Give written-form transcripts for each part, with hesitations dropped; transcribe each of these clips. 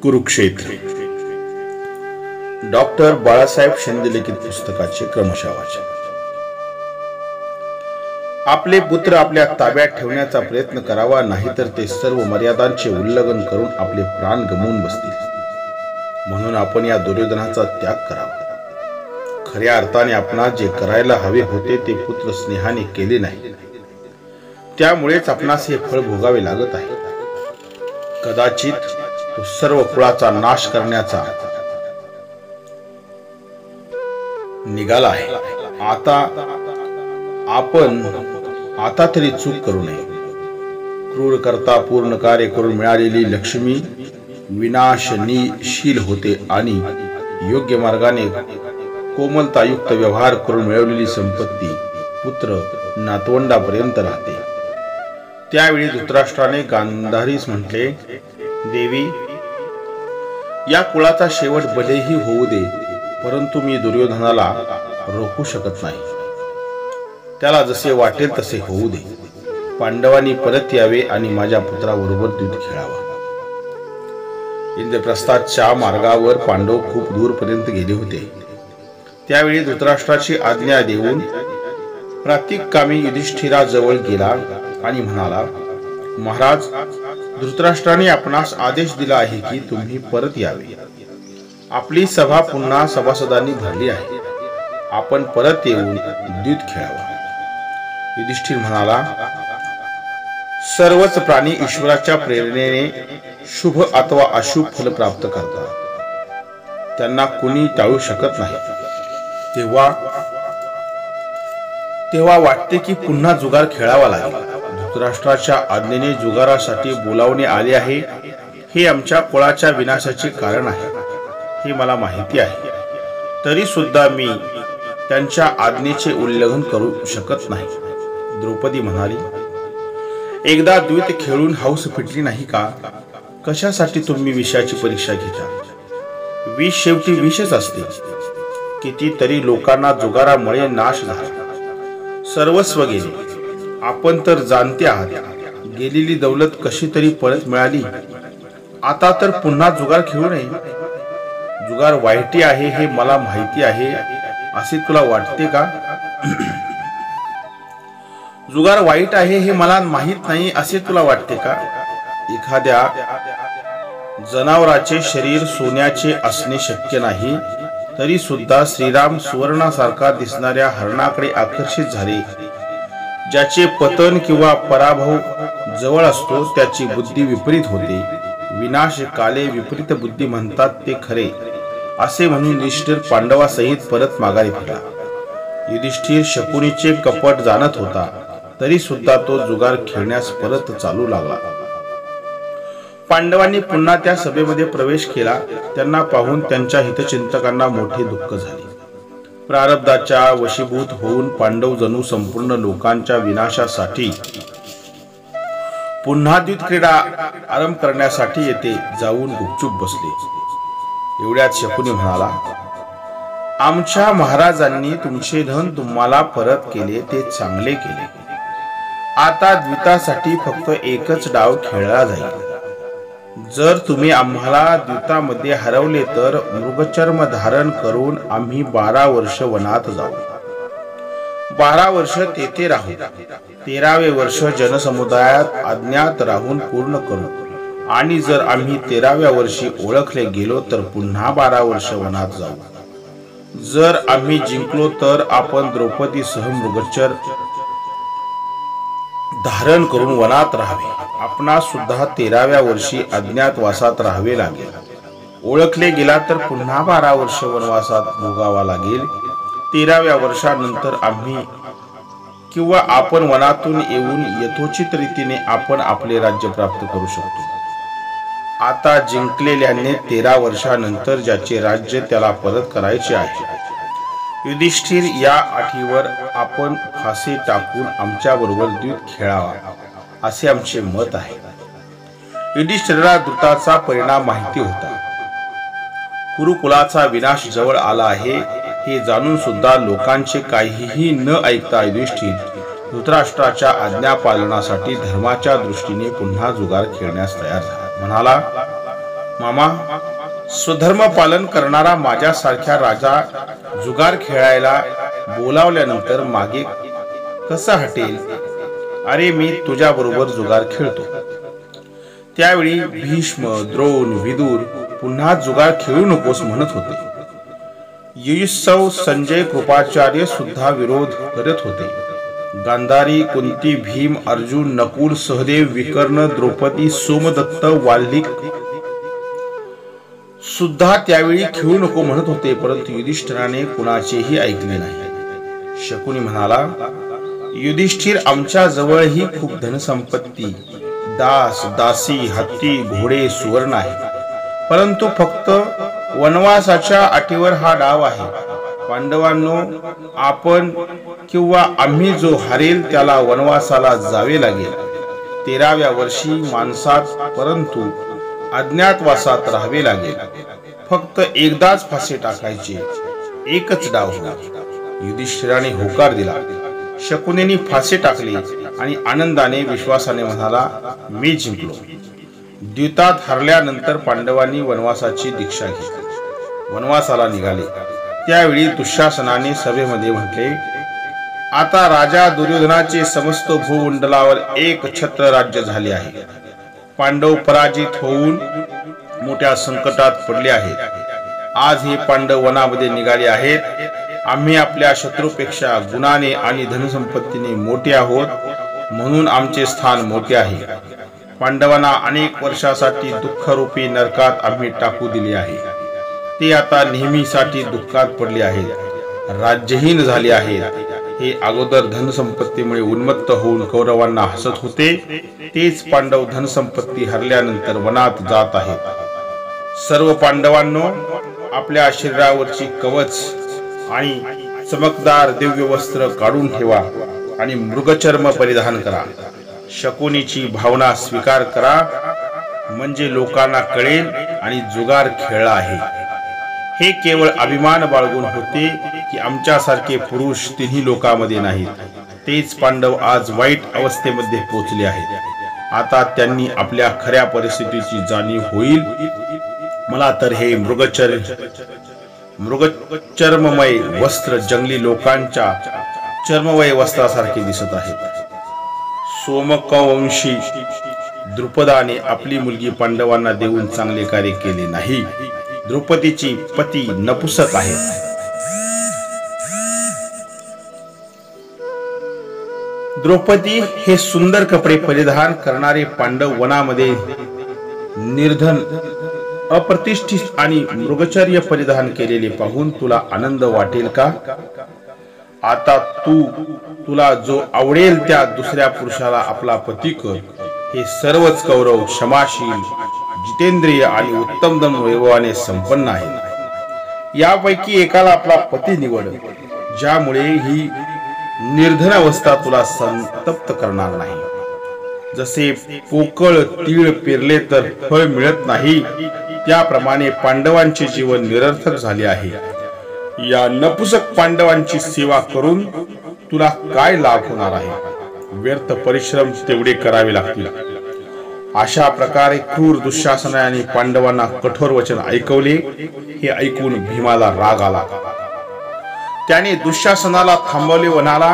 Kurukshetra doctor Balasaheb Shinde लिखित पुस्तकाचे क्रमशः वाचन। आपले पुत्र आपल्या ताब्यात ठेवण्याचा प्रयत्न करावा, नाहीतर ते सर्व मर्यादांचे उल्लंघन करून आपले प्राण गमावून बसतील। म्हणून आपण या दुर्योधनाचा त्याग करावा। खऱ्या अर्थाने आपणास जे करायला हवे होते ते पुत्र स्नेहाने केले नाही, त्यामुळेच आपणास हे फळ भोगावे लागत आहे। कदाचित तो सर्व कुळाचा नाश करण्याचा निघाला आहे। आता तरी चूक करू नये। क्रूर करता पूर्ण कार्य करून मिळालेली लक्ष्मी विनाशशील होते आणि योग्य मार्गाने कोमलतायुक्त व्यवहार करून मिळवलेली संपत्ती पुत्र नातवंडापर्यंत राहते। त्यावेळी धृतराष्ट्राने गांधारीस म्हटले, देवी, या कुळाचा शेवट भलेही होऊ दे, परंतु मी दुर्योधनाला रोखू शकत नाही। त्याला जसे वाटेल तसे होऊ दे। पांडवांनी परत यावे आणि माझ्या पुत्राबरोबर युद्ध खेळावा। इंद्रप्रस्थाच्या मार्गावर पांडव खूप दूरपर्यंत गेले होते। त्यावेळी धृतराष्ट्राची आज्ञा देऊन प्रातिकामी युधिष्ठिराजवळ गेला आणि म्हणाला, महाराज, धृतराष्ट्राने आपणास आदेश दिला आहे की तुम्ही परत यावे। आपली सभा पुन्हा सभासदांनी भरली आहे। आपण परत येऊन द्यूत खेळावा। युधिष्ठिर म्हणाला, सर्वच प्राणी ईश्वराच्या प्रेरणेने शुभ अथवा अशुभ फल प्राप्त करतात, त्यांना कुणी टाळू शकत नाही। तेव्हा वाटते की पुन्हा जुगार खेळावा लागेल। धृतराष्ट्राच्या आज्ञेने जुगारासाठी बोलावणे आले आहे, हे आमच्या कुळाच्या विनाशाचे कारण आहे, हे मला माहिती आहे। तरी सुद्धा मी त्यांच्या आज्ञेचे उल्लंघन करू शकत नाही। द्रौपदी म्हणाली, एकदा द्यूत खेळून हौस फिटली नाही का? कशासाठी तुम्ही विषयाची परीक्षा घेता? विष शेवटी विषच असते। कितीतरी लोकांना जुगारामुळे नाश झाला, सर्वस्व गेले। आपण तर जाणते आहात, गेलेली दौलत कशी तरी परत मिळाली। आता तर पुन्हा जुगार खेळू नये। जुगार वाईट आहे हे मला माहिती आहे, असे तुला वाटते का? जुगार वाईट आहे हे मला माहित नाही असे तुला वाटते का? एखाद्या जनावराचे शरीर सोन्याचे असणे शक्य नाही, तरी सुद्धा श्रीराम सुवर्णासारखा दिसणाऱ्या हरणाकडे आकर्षित झाले। ज्याचे पतन किंवा पराभव जवळ असतो त्याची बुद्धी विपरीत होते। विनाश काले विपरीत बुद्धी म्हणतात ते खरे, असे म्हणून युधिष्ठिर पांडवासहित परत माघारी फिरला। युधिष्ठिर शकुनीचे कपट जाणत होता, तरी सुद्धा तो जुगार खेळण्यास परत चालू लागला। पांडवांनी पुन्हा त्या सभेमध्ये प्रवेश केला। त्यांना पाहून त्यांच्या हितचिंतकांना मोठे दुःख झाले। प्रारब्धाच्या वशीभूत होऊन पांडव जणू संपूर्ण लोकांच्या विनाशासाठी पुन्हा द्यूत क्रीडा आरंभ करण्यासाठी येथे जाऊन गुपचूप बसले। एवढ्यात शकुनी म्हणाला, आमच्या महाराजांनी तुमचे धन तुम्हाला परत केले ते चांगले केले। आता द्यूतासाठी फक्त एकच डाव खेळला जाईल। जर तुम्ही आम्हाला द्यूतामध्ये हरवले तर मृगचर्म धारण करून आम्ही 12 वर्ष वनात जाऊ, 12 वर्ष तेथे राहू, 13वे वर्ष जनसमुदायात अज्ञात राहून पूर्ण करू, आणि जर आम्ही 13व्या वर्षी ओळखले गेलो तर पुन्हा 12 वर्ष वनात जाऊ। जर आम्ही जिंकलो तर आपण द्रौपदीसह मृगचर धारण करून वनात राहावे। आपणास सुद्धा 13व्या वर्षी अज्ञातवासात राहावे लागेल। ओळखले गेला तर पुन्हा 12 वर्ष वनवासात भोगावा लागेल। 13व्या वर्षानंतर आम्ही किंवा आपण वनातून येऊन यथोचित रीतीने आपण आपले राज्य प्राप्त करू शकतो। आता जिंकलेल्याने 13 वर्षानंतर ज्याचे राज्य त्याला परत करायचे आहे। युधिष्ठिर, या अटीवर आपण फासे टाकून आमच्या बरोबर द्यूत खेळावा, असे आमचे मत आहे। युधिष्ठिराला द्यूताचा परिणाम माहिती होता। कुरुकुलाचा विनाश जवळ आला आहे हे जाणून सुद्धा लोकांचे काहीही न ऐकता युधिष्ठिर धृतराष्ट्राच्या आज्ञा पालनासाठी धर्माच्या दृष्टीने पुन्हा जुगार खेळण्यास तयार झाला। म्हणाला, मामा, स्वधर्म पालन करणारा माझ्यासारख्या राजा जुगार खेळायला बोलावल्यानंतर मागे कसा हटेल? अरे मी तुझ्या बरोबर जुगार खेळतो. त्यावेळी भीष्म, द्रोण, विदुर पुन्हा जुगार खेळू नकोस म्हणत होते. युयुत्सव, संजय, कृपाचार्य सुद्धा विरोध करत होते. गांधारी, कुंती, भीम, अर्जुन, नकुल, सहदेव, विकर्ण, द्रौपदी, सोमदत्त, वाल्मिक सुद्धा त्यावेळी खेळू नको म्हणत होते. परंतु युधिष्ठिराने कुणाचेही ऐकले नाही. शकुनी म्हणाला, युधिष्ठिर, आमच्या जवळही खूप धनसंपत्ती, दास, दासी, हत्ती, घोडे, सुवर्ण आहे. परंतु फक्त वनवासाच्या अटीवर हा डाव आहे. पांडवांनो, आपण किंवा आम्ही जो हारेल त्याला वनवासाला जावे लागेल. 13व्या वर्षी मानसात परंतु अज्ञातवासात राहावे लागेल. फक्त एकदाच फासे टाकायचे, एकच डाव होणार. युधिष्ठिराने होकार दिला. शकुनीने फासे टाकले आणि आनंदाने विश्वासाने म्हणाला, मी जिंकलो. द्यूतात हरल्यानंतर पांडवांनी वनवासाची दीक्षा घेतली. वनवासाला निघाले. त्यावेळी दुःशासनाने सभेमध्ये म्हटले, आता राजा दुर्योधनाचे समस्त भूमंडलावर एक छत्र राज्य झाले आहे. पांडव पराजित होऊन मोठ्या संकटात पडले आहेत. आज हे पांडव वनामध्ये निघाले आहेत. आम्ही आपल्या शत्रूपेक्षा गुणाने आणि धनसंपत्तीने मोठे आहोत, म्हणून आमचे स्थान मोठे आहे. पांडवांना अनेक वर्षासाठी दुःखरूपी नरकात आम्ही टाकू दिले आहे. ते आता नेहमीसाठी दुःखात पडले आहेत, राज्यहीन झाले आहेत. हे अगोदर धनसंपत्तीमुळे उन्मत्त होऊन कौरवांना हसत होते, तेच पांडव धनसंपत्ती हरल्यानंतर वनात जात आहेत. सर्व पांडवांनो, आपल्या शरीरावरची कवच आणि चमकदार दिव्य वस्त्र काढून ठेवा आणि मृगचर्म परिधान करा. शकुनीची भावना स्वीकार करा, म्हणजे लोकांना कळेल आणि जुगार खेळला आहे. हे केवळ अभिमान बाळगून होते की आमच्यासारखे पुरुष तिन्ही लोकांमध्ये नाहीत. तेच पांडव आज वाईट अवस्थेमध्ये पोहोचले आहेत. आता त्यांनी आपल्या खऱ्या परिस्थितीची जाणीव होईल. मला तर हे मृगचर्ममय वस्त्र जंगली लोकांच्या चर्ममय वस्त्रासारखे दिसत आहेत. सोमकवंशी द्रुपदाने आपली मुलगी पांडवांना देऊन चांगले कार्य केले नाही. द्रौपदीची पती नपुसक आहेत. द्रौपदी हे सुंदर कपडे परिधान करणारे पांडव वनामध्ये निर्धन, अप्रतिष्ठित आणि मृगचर्य परिधान केलेले पाहून तुला आनंद वाटेल का? आता तुला जो आवडेल त्या दुसऱ्या पुरुषाला आपला पती कर. हे सर्वच कौरव क्षमाशील, जितेंद्रिय आणि उत्तम दम वैभवाने संपन्न आहे. यापैकी एकाला आपला पती निवड, ज्यामुळे ही निर्धन अवस्था तुला संतप्त करणार नाही. जसे पोकळ तीळ पेरले तर फळ मिळत नाही, त्याप्रमाणे पांडवांचे जीवन निरर्थक झाले आहे. या नपुसक पांडवांची सेवा करून तुला काय लाभ होणार आहे? व्यर्थ परिश्रम तेवढे करावे लागतील. अशा प्रकारे क्रूर दुःशासनाने पांडवांना कठोर वचन ऐकवले. हे ऐकून भीमाला राग आला. त्याने दुःशासनाला थांबवले, म्हणाला,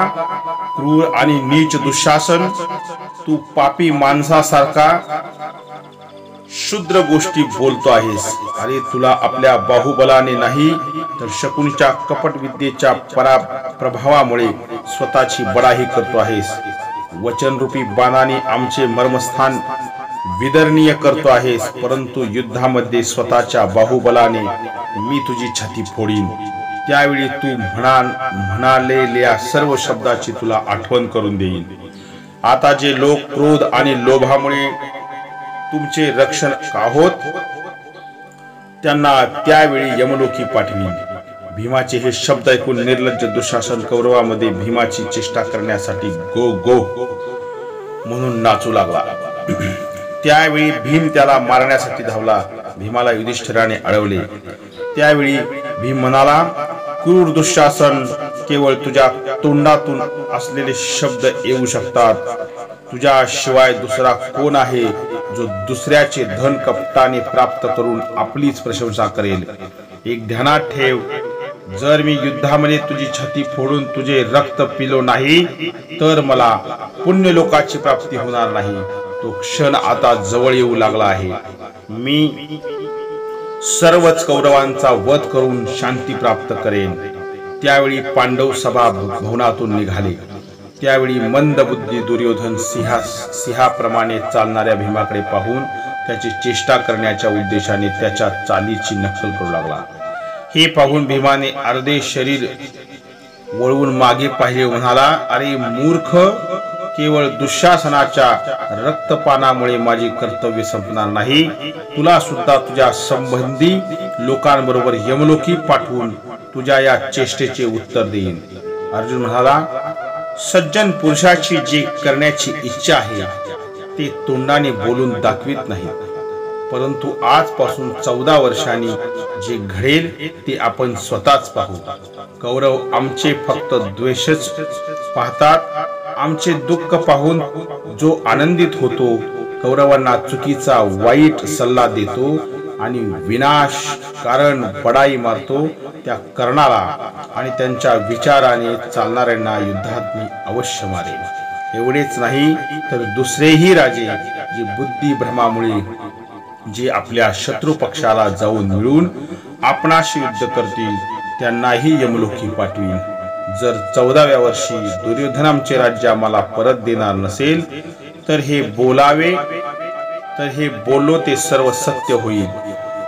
क्रूर आणि नीच दुःशासन, तू पापी माणसासारखा क्षुद्र गोष्टी बोलतो आहेस. अरे तुला आपल्या बाहुबलाने नाही तर शकुनीच्या कपट विद्येच्या प्रभावामुळे स्वतःची बडाही करतो आहेस. वचनरूपी बाणाने आमचे मर्मस्थान विदर्णीय करतो आहेस, परंतु युद्धामध्ये स्वतःच्या बाहुबलाने मी तुझी छाती फोडीन. त्यावेळी तू म्हणालेल्या सर्व शब्दाची तुला आठवण करून देईन. आता जे लोक क्रोध आणि लोभामुळे तुमचे रक्षण आहोत, त्यांना त्यावेळी यमलोकी पाठवीन. भीमाचे हे शब्द ऐकून निर्लज्ज दुःशासन कौरवामध्ये भीमाची चेष्टा करण्यासाठी गो गो म्हणून नाचू लागला. त्यावेळी भीम त्याला मारण्यासाठी धावला. भीमाला युधिष्ठिराने अडवले. त्यावेळी भीम म्हणाला, क्रूर दुःशासन, केवळ तुझ्या तोंडातून असलेले शब्द येऊ शकतात. तुझ्या शिवाय दुसरा कोण आहे जो दुसऱ्याचे धन कपटाने प्राप्त करून आपलीच प्रशंसा करेल. एक ध्यानात ठेव, जर मी युद्धामध्ये तुझी छाती फोडून तुझे रक्त पिलो नाही तर मला पुण्य लोकाची प्राप्ती होणार नाही. तो क्षण आता जवळ येऊ लागला आहे. मी सर्वच कौरवांचा वध करून शांती प्राप्त करेन. त्यावेळी पांडव सभा भवनातून निघाले. त्यावेळी मंदबुद्धी दुर्योधन सिंहाप्रमाणे चालणाऱ्या भीमाकडे पाहून त्याची चेष्टा करण्याच्या उद्देशाने त्याच्या चालीची नक्कल करू लागला. हे पाहून भीमाने अर्धे शरीर वळवून मागे पाहिले, म्हणाला, अरे मूर्ख, केवळ दुःशासनाच्या रक्तपानामुळे माझे कर्तव्य संपणार नाही. तुला सुद्धा तुझ्या संबंधी लोकांबरोबर यमलोकी पाठवून तुझ्या या चेष्टेचे उत्तर देईन. अर्जुन म्हणाला, सज्जन पुरुषाची जे करण्याची इच्छा आहे ते तोंडाने बोलून दाखवित नाही, परंतु आजपासून 14 वर्षांनी जे घडेल ते आपण स्वतःच पाहू. कौरव आमचे फक्त द्वेषच पाहतात. आमचे दुःख पाहून जो आनंदित होतो, कौरवांना चुकीचा वाईट सल्ला देतो आणि विनाश कारण बडाई मारतो, त्या कर्णाला आणि त्यांच्या विचाराने चालणाऱ्यांना युद्धात मी अवश्य मारेन. एवढेच नाही तर दुसरेही राजे जे बुद्धिभ्रमामुळे जे आपल्या शत्रू पक्षाला जाऊन मिळून आपणाशी युद्ध करतील त्यांनाही यमलोकी पाठवीन. जर 14व्या वर्षी दुर्योधन आमचे राज्य आम्हाला परत देणार नसेल तर हे बोललो ते सर्व सत्य होईल.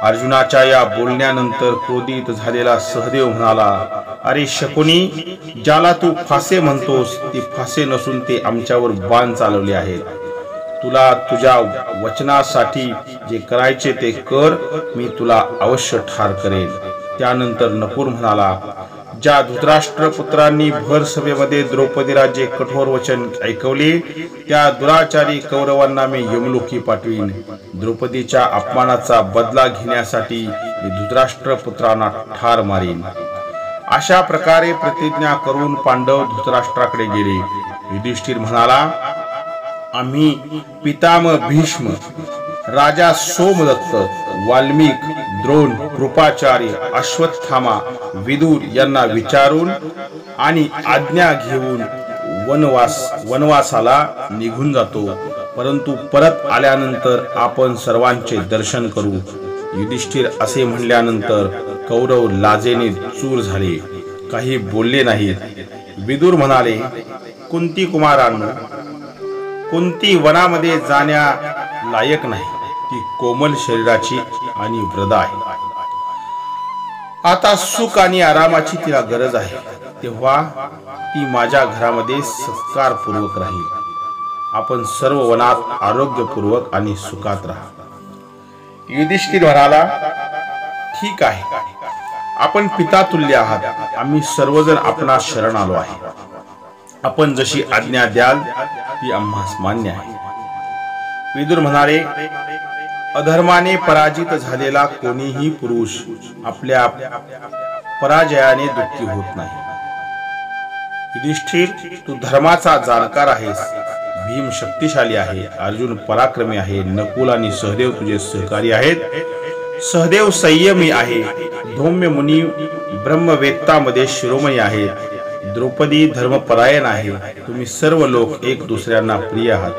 अर्जुनाच्या या बोलण्यानंतर क्रोधित झालेला सहदेव म्हणाला, अरे शकुनी, ज्याला तू फासे म्हणतोस ते फासे नसून ते आमच्यावर बाण चालवले आहेत. तुला तुझ्या वचनासाठी जे करायचे ते कर, मी तुला अवश्य ठार करेन. त्यानंतर नकुल म्हणाला, ज्या धृतराष्ट्र पुत्रांनी भर सभेमध्ये द्रौपदीला जे कठोर वचन ऐकवले त्या दुराचारी कौरवांना मी यमलोकी पाठवीन. द्रौपदीच्या अपमानाचा बदला घेण्यासाठी मी धृतराष्ट्र पुत्रांना ठार मारीन. अशा प्रकारे प्रतिज्ञा करून पांडव धृतराष्ट्राकडे गेले. युधिष्ठिर म्हणाला, आम्ही पितामह भीष्म, राजा सोमदत्त, वाल्मिक, द्रोण, कृपाचार्य, अश्वत्थामा, विदुर यांना विचारून आणि आज्ञा घेऊन वनवासाला निघून जातो, परंतु परत आल्यानंतर आपण सर्वांचे दर्शन करू. युधिष्ठिर असे म्हणल्यानंतर कौरव लाजेने चूर झाले, काही बोलले नाहीत. विदुर म्हणाले, कुंती कुमारांनो, कुंती वनामध्ये जाण्या लायक नाही. ती कोमल शरीराची आणि वृद्ध आहे. आता सुख आणि आरामाची तिला गरज आहे, तेव्हा ती माझ्या घरामध्ये सत्कारपूर्वक राहील. आपण सर्व वनात आरोग्यपूर्वक आणि सुखात राहा. युधिष्ठिर म्हणाला, ठीक आहे, आपण पितातुल्य आहात. आम्ही सर्वजण आपणास शरण आलो आहे. आपण जशी आज्ञा द्याल ती आम्हास मान्य आहे. विदुर म्हणाले, अधर्माने पराजित झालेला कोणीही पुरुष आपल्या पराजयाने दुःखी होत नाही. युधिष्ठिर, तू धर्माचा जाणकार आहेस. भीम शक्तिशाली आहे, अर्जुन पराक्रमी आहे, नकुल आणि सहदेव तुझे सहकारी आहेत. सहदेव संयमी आहे, धौम्य मुनी ब्रह्मवेत्तामध्ये शिरोमणी आहेत. द्रौपदी धर्मपरायण आहे. तुम्ही सर्व लोक एक दुसऱ्यांना प्रिय आहात.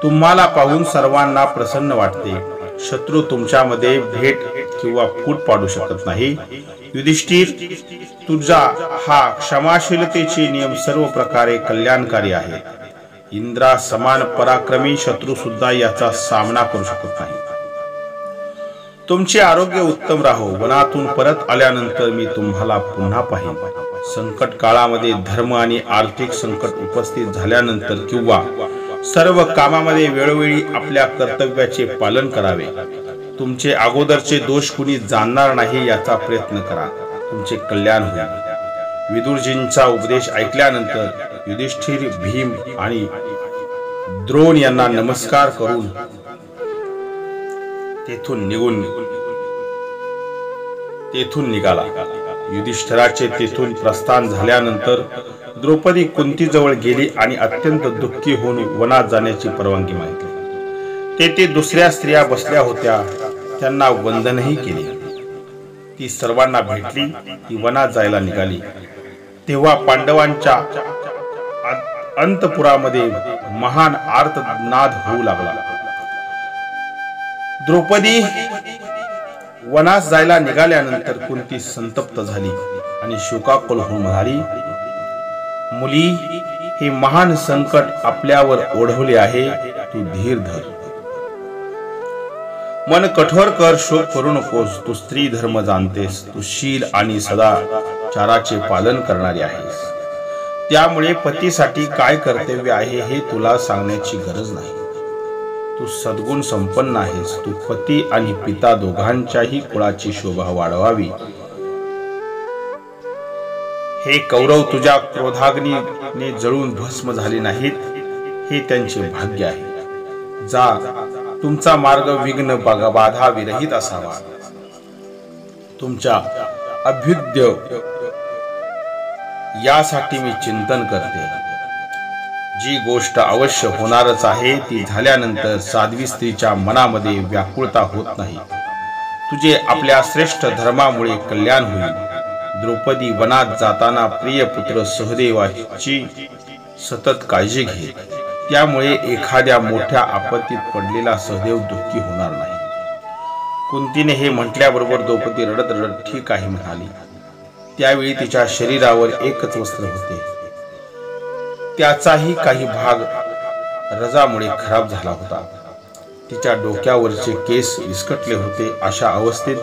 तुम्हाला पाहून सर्वांना प्रसन्न वाटते. शत्रू तुमच्यामध्ये भेट किंवा फूट पाडू शकत नाही. युधिष्ठिर, तुझा हा क्षमाशीलतेचे नियम सर्व प्रकारे कल्याणकारी आहे. इंद्रा समान पराक्रमी शत्रू सुद्धा याचा सामना करू शकत नाही. तुमचे आरोग्य उत्तम राहो. वनातून परत आल्यानंतर मी तुम्हाला पुन्हा पाहीन. संकट काळामध्ये धर्म आणि आर्थिक संकट उपस्थित झाल्यानंतर किंवा सर्व कामामध्ये वेळोवेळी आपल्या कर्तव्याचे पालन करावे. तुमचे अगोदरचे दोष कुणी जाणणार नाही याचा प्रयत्न करा. तुमचे कल्याण होईल. विदुरजींचा उपदेश ऐकल्यानंतर युधिष्ठिर, भीम आणि द्रोण यांना नमस्कार करून तेथून निघाला. युधिष्ठिराचे तेथून प्रस्थान झाल्यानंतर द्रौपदी कुंतीजवळ गेली आणि अत्यंत दुःखी होऊन वनात जाण्याची परवानगी मागितली. तेथे दुसऱ्या स्त्रिया बसल्या होत्या, त्यांना वंदनही केले. ती सर्वांना भेटली. ती वनात जायला निघाली तेव्हा पांडवांच्या अंतपुरामध्ये महान आर्तनाद होऊ लागला. द्रौपदी वनास जायला निघाल्यानंतर कुंती संतप्त झाली आणि शोकाकुल होऊन म्हणाली, मुली, हे महान संकट आपल्यावर ओढवले आहे. तू धीर धर, मन कठोर कर, शोक करू नकोस. तू स्त्री धर्म जाणतेस, तू शील आणि सदाचाराचे पालन करणारी आहेस. त्यामुळे पतीसाठी काय कर्तव्य आहे हे तुला सांगण्याची गरज नाही. तू सद्गुण संपन्न आहेस. तू पती आणि पिता दोघांच्याही कुळाची शोभा वाढवावी. हे कौरव तुझ्या क्रोधाग्नीने जळून भस्म झाले नाहीत, हे त्यांचे भाग्य आहे. जा, तुमचा मार्ग विघ्न बाधा विरहित असावा. तुमच्या अभ्युदय यासाठी मी चिंतन करते. जी गोष्ट अवश्य होणारच आहे ती झाल्यानंतर साध्वी स्त्रीच्या मनामध्ये व्याकुळता होत नाही. तुझे आपल्या श्रेष्ठ धर्मामुळे कल्याण होईल. द्रौपदी वनात जाताना प्रिय पुत्र सहदेवाची सतत काळजी घे. त्यामुळे एखाद्या मोठ्या आपत्तीत पडलेला सहदेव दुःखी होणार नाही. कुंतीने हे म्हटल्याबरोबर द्रौपदी रडत रडत ठीक आहे म्हणाली. त्यावेळी तिच्या शरीरावर एकच वस्त्र होते. त्याचाही काही भाग रजामुळे खराब झाला होता. तिच्या डोक्यावरचे केस विस्कटले होते. अशा अवस्थेत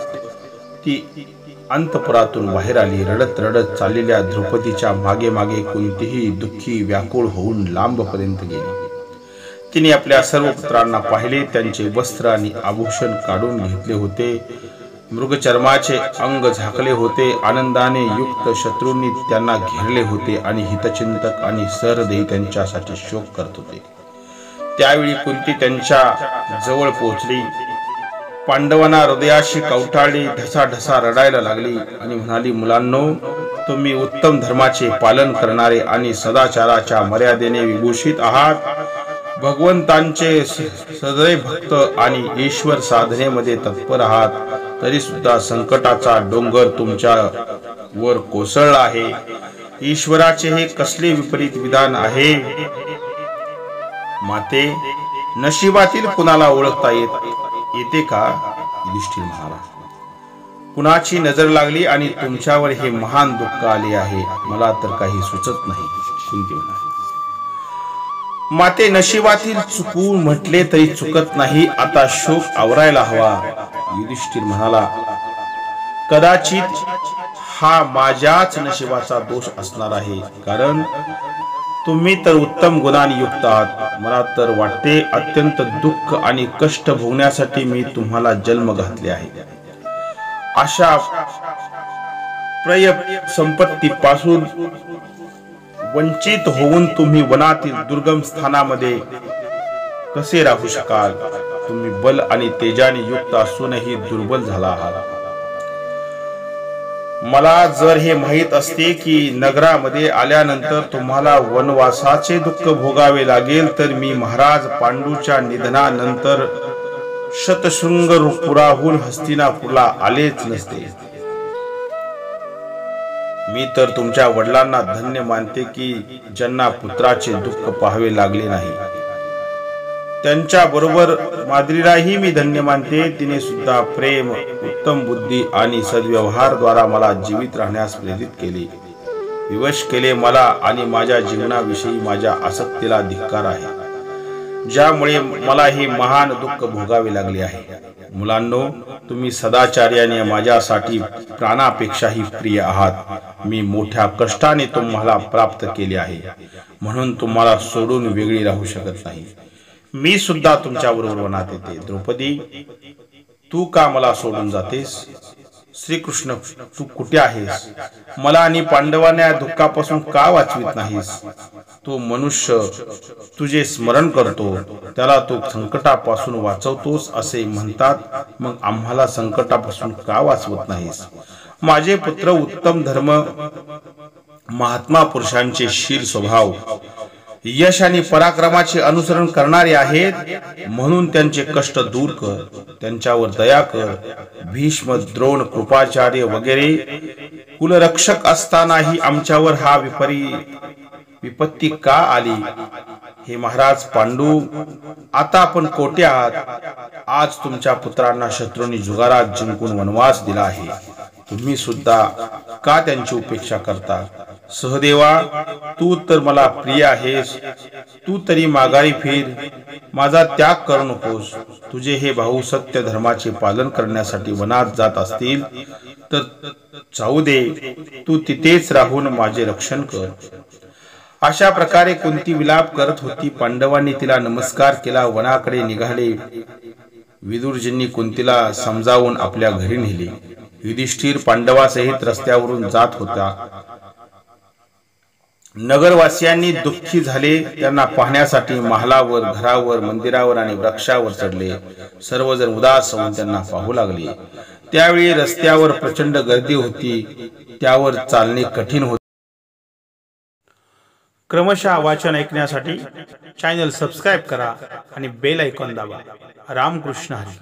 ती अंतपुरातून बाहेर आली. रडत रडत चाललेल्या द्रौपदीच्या मागे मागे कुंतीही दुःखी व्याकुळ होऊन लांबपर्यंत गेली. तिने आपल्या सर्व पुत्रांना पाहिले. त्यांचे वस्त्र आणि आभूषण काढून घेतले होते. मृगचर्माचे अंग झाकले होते. आनंदाने युक्त शत्रूंनी त्यांना घेरले होते आणि हितचिंतक आणि सहृदयी त्यांच्यासाठी शोक करत होते. त्यावेळी कुंती त्यांच्या जवळ पोहोचली. पांडवांना हृदयाशी कवटाळली. ढसाढसा रडायला लागली आणि म्हणाली, मुलांनो, तुम्ही उत्तम धर्माचे पालन करणारे आणि सदाचाराच्या मर्यादेने विभूषित आहात. भगवंतांचे सदैव भक्त आणि ईश्वर साधनेमध्ये तत्पर आहात. तरी सुद्धा संकटाचा डोंगर तुमच्या वर कोसळला आहे. ईश्वराचे हे कसले विपरीत विधान आहे. माते, नशिबातील कुणाला ओळखता येते का? युधिष्ठिर म्हणाला. कुणाची नजर लागली आणि तुमच्यावर हे महान दुःख आले आहे, मला तर काही सुचत नाही. कुंती म्हणाली. माते, नशिबातील चुकून म्हटले तरी चुकत नाही. आता शोक आवरायला हवा. युधिष्ठिर म्हणाला, कदाचित हा माझ्याच नशिबाचा दोष असणार आहे. कारण तुम्ही तर उत्तम गुणांनी युक्त आहात. मला तर वाटते अत्यंत दुःख आणि कष्ट भोगण्यासाठी मी तुम्हाला जन्म घातले आहे. अशा प्रिय संपत्तीपासून वंचित होऊन तुम्ही वनातील दुर्गम स्थानामध्ये कसे राहू शकाल? तुम्ही बल आणि तेजाने युक्त असूनही दुर्बल झाला आहात. मला जर हे माहीत असते की नगरामध्ये आल्यानंतर तुम्हाला वनवासाचे दुःख भोगावे लागेल, तर मी महाराज पांडूच्या निधनानंतर शतशृंगपुराहून हस्तिनापूरला आलेच नसते. मी तर तुमच्या वडिलांना धन्य मानते की ज्यांना पुत्राचे दुःख पाहावे लागले नाही. त्यांच्या बरोबर माद्रीलाही मी धन्य मानते. तिने सुद्धा प्रेम, उत्तम बुद्धी आणि सद्व्यवहार द्वारा मला जीवित राहण्यास प्रेरित केले, विवश केले. मला आणि माझ्या जीवनाविषयी माझ्या आसक्तीला धिक्कार आहे, ज्यामुळे मला हे महान दुःख भोगावे लागले आहे. मुलांनो, तुम्ही सदाचार्याने माझ्यासाठी प्राणापेक्षाही प्रिय आहात. मी मोठ्या कष्टाने तुम्हाला प्राप्त केले आहे, म्हणून तुम्हाला सोडून वेगळी राहू शकत नाही. मी सुद्धा तुमच्या बरोबर वनात येते. द्रौपदी, तू का मला सोडून जातेस? श्रीकृष्ण, तू कुठे आहेस? मला आणि पांडवांना या दुःखापासून का वाचवित नाहीस? तो मनुष्य तुझे स्मरण करतो, त्याला तू संकटापासून वाचवतोस असे म्हणतात, मग आम्हाला संकटापासून का वाचवत नाहीस? माझे पुत्र, उत्तम धर्म, महात्मा पुरुषांचे शील स्वभाव यश आणि पराक्रमाचे अनुसरण करणारे आहेत म्हणून त्यांचे कष्ट दूर कर, त्यांच्यावर दया कर. भीष्म, द्रोण, कृपाचार्य वगैरे कुलरक्षक असतानाही आमच्यावर हा विपत्ती का आली? हे महाराज पांडू, आता आपण कोठे आहात? आज तुमच्या पुत्रांना शत्रूंनी जुगारात जिंकून वनवास दिला आहे. तुम्ही सुद्धा का त्यांची उपेक्षा करता? सहदेवा, तू तर मला प्रिय आहेस. तू तरी माघारी फिर, माझा त्याग करू नकोस. तुझे हे भाऊ सत्य धर्माचे पालन करण्यासाठी वनात जात असतील तर जाऊ दे. तू तिथेच राहून माझे रक्षण कर. अशा प्रकारे कुंती विलाप करत होती. पांडवांनी तिला नमस्कार केला, वनाकडे निघाले. विदुरजींनी कुंतीला समजावून आपल्या घरी नेले. युधिष्ठिर पांडवासहित रस्त्यावरून जात होता. नगरवासियांनी दुःखी झाले. त्यांना पाहण्यासाठी महालावर, घरावर, मंदिरावर आणि वृक्षावर चढले. सर्वजण उदास होऊन त्यांना पाहू लागले. त्यावेळी रस्त्यावर प्रचंड गर्दी होती. त्यावर चालणे कठीण होते. क्रमशः वाचन ऐकण्यासाठी चॅनल सबस्क्राईब करा आणि बेल आयकॉन दाबा. रामकृष्ण हरी.